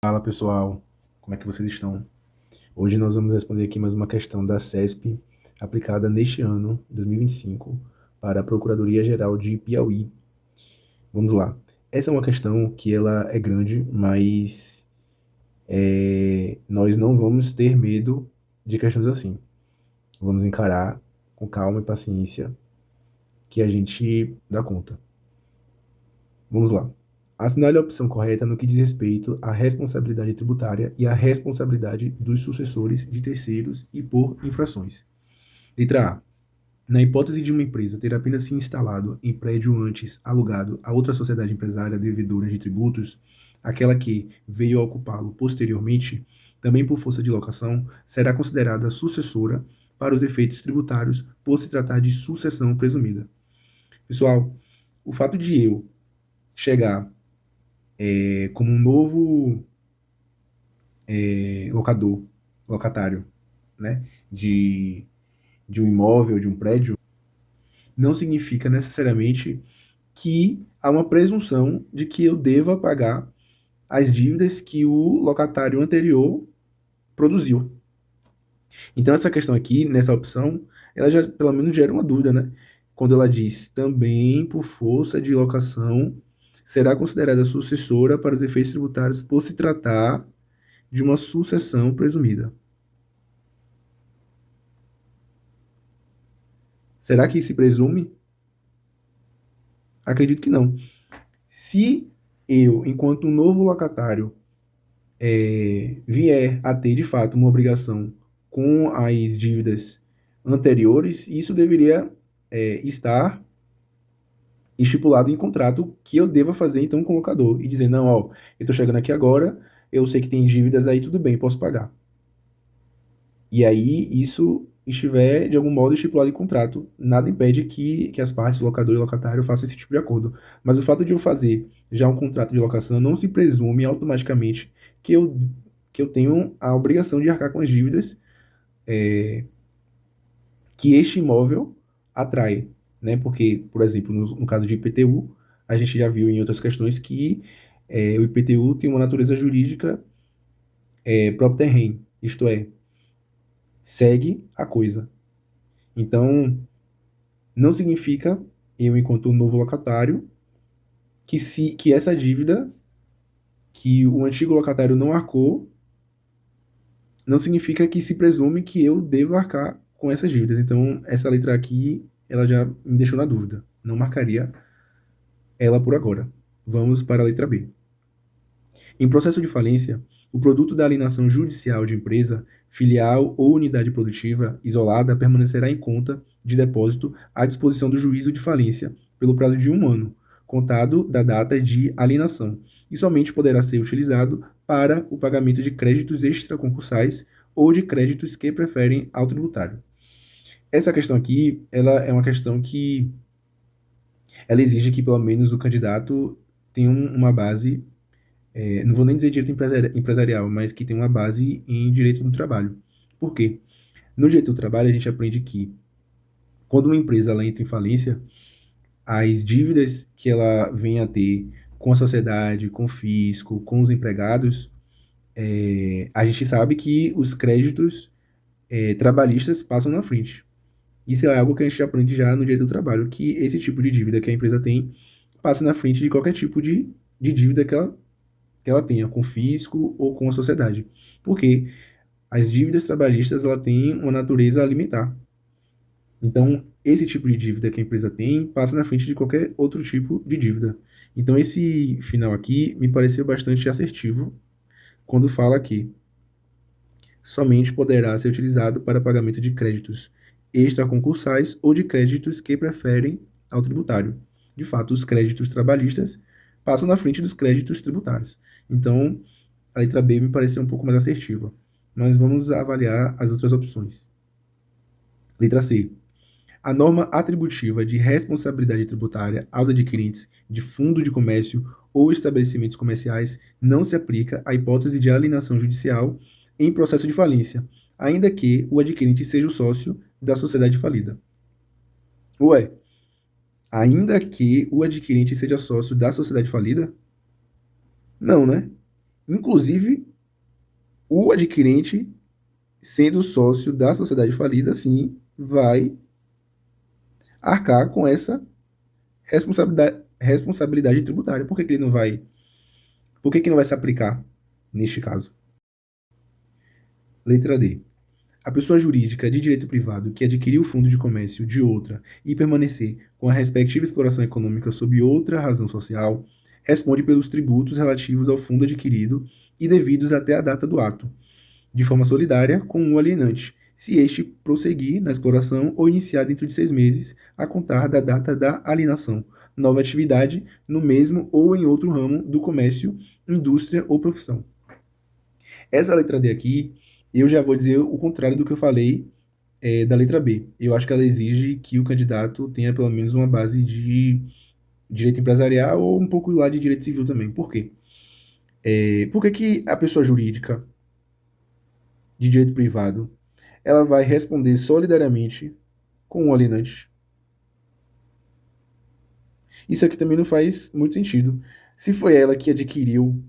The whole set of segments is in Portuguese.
Fala pessoal, como é que vocês estão? Hoje nós vamos responder aqui mais uma questão da CESP aplicada neste ano, 2025, para a Procuradoria-Geral de Piauí. Vamos lá. Essa é uma questão que ela é grande, mas nós não vamos ter medo de questões assim. Vamos encarar com calma e paciência que a gente dá conta. Vamos lá. Assinale a opção correta no que diz respeito à responsabilidade tributária e à responsabilidade dos sucessores de terceiros e por infrações. Letra A. Na hipótese de uma empresa ter apenas se instalado em prédio antes alugado a outra sociedade empresária devedora de tributos, aquela que veio a ocupá-lo posteriormente, também por força de locação, será considerada sucessora para os efeitos tributários por se tratar de sucessão presumida. Pessoal, o fato de eu chegar como um novo locador, locatário, né, de, de um imóvel, de um prédio, não significa necessariamente que há uma presunção de que eu deva pagar as dívidas que o locatário anterior produziu. Então, essa questão aqui, nessa opção, ela já pelo menos gera uma dúvida, né? Quando ela diz também por força de locação será considerada sucessora para os efeitos tributários por se tratar de uma sucessão presumida. Será que se presume? Acredito que não. Se eu, enquanto um novo locatário, vier a ter de fato uma obrigação com as dívidas anteriores, isso deveria estar estipulado em contrato que eu deva fazer então com o locador e dizer, não, ó, eu estou chegando aqui agora, eu sei que tem dívidas aí, tudo bem, posso pagar. E aí isso estiver de algum modo estipulado em contrato, nada impede que as partes, locador e locatário, façam esse tipo de acordo. Mas o fato de eu fazer já um contrato de locação não se presume automaticamente que eu, que eu tenho a obrigação de arcar com as dívidas que este imóvel atrai, né? Porque, por exemplo, no caso de IPTU, a gente já viu em outras questões que o IPTU tem uma natureza jurídica própria terreno, isto é, segue a coisa. Então, não significa eu, enquanto novo locatário, que essa dívida que o antigo locatário não arcou, não significa que se presume que eu devo arcar com essas dívidas. Então, essa letra aqui, ela já me deixou na dúvida. Não marcaria ela por agora. Vamos para a letra B. Em processo de falência, o produto da alienação judicial de empresa, filial ou unidade produtiva isolada permanecerá em conta de depósito à disposição do juízo de falência pelo prazo de 1 ano, contado da data de alienação, e somente poderá ser utilizado para o pagamento de créditos extraconcursais ou de créditos que preferem ao tributário. Essa questão aqui, ela é uma questão que ela exige que pelo menos o candidato tenha uma base, não vou nem dizer direito empresarial, mas que tem uma base em direito do trabalho. Por quê? No direito do trabalho, a gente aprende que quando uma empresa ela entra em falência, as dívidas que ela vem a ter com a sociedade, com o fisco, com os empregados, a gente sabe que os créditos trabalhistas passam na frente. Isso é algo que a gente aprende já no direito do trabalho, que esse tipo de dívida que a empresa tem passa na frente de qualquer tipo de dívida que ela tenha com o fisco ou com a sociedade. Porque as dívidas trabalhistas ela tem uma natureza alimentar. Então, esse tipo de dívida que a empresa tem passa na frente de qualquer outro tipo de dívida. Então, esse final aqui me pareceu bastante assertivo quando fala que somente poderá ser utilizado para pagamento de créditos extraconcursais ou de créditos que preferem ao tributário. De fato, os créditos trabalhistas passam na frente dos créditos tributários. Então, a letra B me pareceu um pouco mais assertiva. Mas vamos avaliar as outras opções. Letra C. A norma atributiva de responsabilidade tributária aos adquirentes de fundo de comércio ou estabelecimentos comerciais não se aplica à hipótese de alienação judicial em processo de falência, ainda que o adquirente seja o sócio da sociedade falida. Ué, ainda que o adquirente seja sócio da sociedade falida? Não, né? Inclusive, o adquirente, sendo sócio da sociedade falida, sim, vai arcar com essa responsabilidade tributária. Por que, que ele não vai? Por que, que não vai se aplicar neste caso? Letra D. A pessoa jurídica de direito privado que adquiriu o fundo de comércio de outra e permanecer com a respectiva exploração econômica sob outra razão social, responde pelos tributos relativos ao fundo adquirido e devidos até a data do ato, de forma solidária com o alienante, se este prosseguir na exploração ou iniciar dentro de 6 meses a contar da data da alienação, nova atividade no mesmo ou em outro ramo do comércio, indústria ou profissão. Essa letra D aqui, eu já vou dizer o contrário do que eu falei da letra B. Eu acho que ela exige que o candidato tenha pelo menos uma base de direito empresarial ou um pouco lá de direito civil também. Por quê? Por que que a pessoa jurídica de direito privado ela vai responder solidariamente com o alienante? Isso aqui também não faz muito sentido. Se foi ela que adquiriu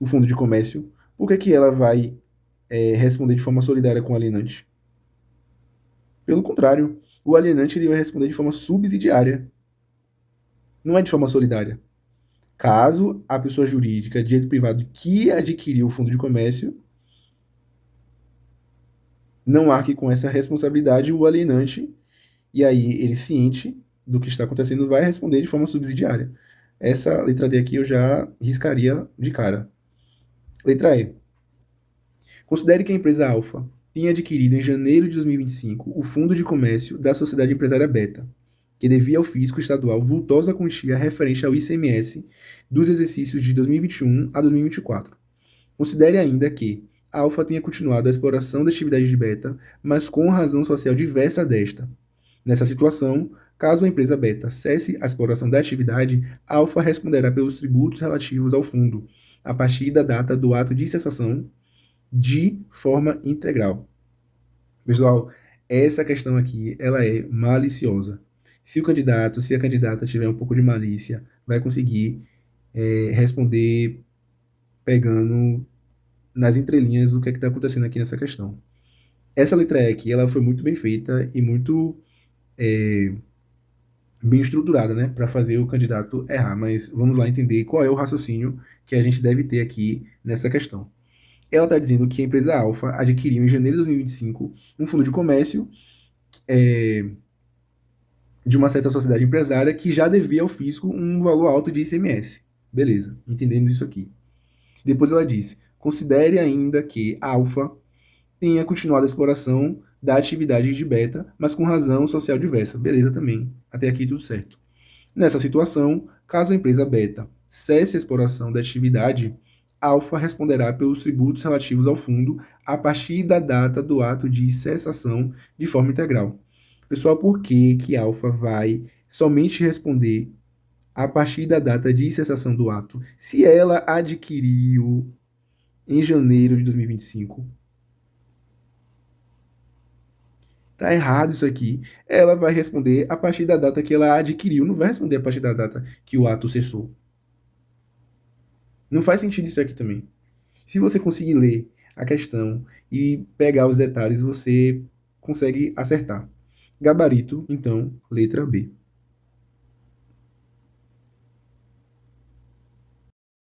o fundo de comércio, por que que ela vai responder de forma solidária com o alienante? Pelo contrário, o alienante ele vai responder de forma subsidiária, não é de forma solidária. Caso a pessoa jurídica de direito privado que adquiriu o fundo de comércio não arque com essa responsabilidade, o alienante, e aí ele ciente do que está acontecendo, vai responder de forma subsidiária. Essa letra D aqui eu já riscaria de cara. Letra E. Considere que a empresa Alfa tenha adquirido em janeiro de 2025 o fundo de comércio da sociedade empresária Beta, que devia ao fisco estadual vultosa quantia referente ao ICMS dos exercícios de 2021 a 2024. Considere ainda que a Alfa tenha continuado a exploração da atividade de Beta, mas com razão social diversa desta. Nessa situação, caso a empresa Beta cesse a exploração da atividade, a Alfa responderá pelos tributos relativos ao fundo, a partir da data do ato de cessação, de forma integral. Pessoal, essa questão aqui, ela é maliciosa. Se o candidato, se a candidata tiver um pouco de malícia, vai conseguir responder pegando nas entrelinhas o que é que está acontecendo aqui nessa questão. Essa letra E aqui, ela foi muito bem feita e muito bem estruturada, né, para fazer o candidato errar. Mas vamos lá entender qual é o raciocínio que a gente deve ter aqui nessa questão. Ela está dizendo que a empresa Alfa adquiriu em janeiro de 2025 um fundo de comércio de uma certa sociedade empresária que já devia ao fisco um valor alto de ICMS. Beleza, entendemos isso aqui. Depois ela disse: considere ainda que a Alfa tenha continuado a exploração da atividade de Beta, mas com razão social diversa. Beleza também. Até aqui tudo certo. Nessa situação, caso a empresa Beta cesse a exploração da atividade, Alfa responderá pelos tributos relativos ao fundo a partir da data do ato de cessação de forma integral. Pessoal, por que que Alfa vai somente responder a partir da data de cessação do ato se ela adquiriu em janeiro de 2025? Tá errado isso aqui. Ela vai responder a partir da data que ela adquiriu, não vai responder a partir da data que o ato cessou. Não faz sentido isso aqui também. Se você conseguir ler a questão e pegar os detalhes, você consegue acertar. Gabarito, então, letra B.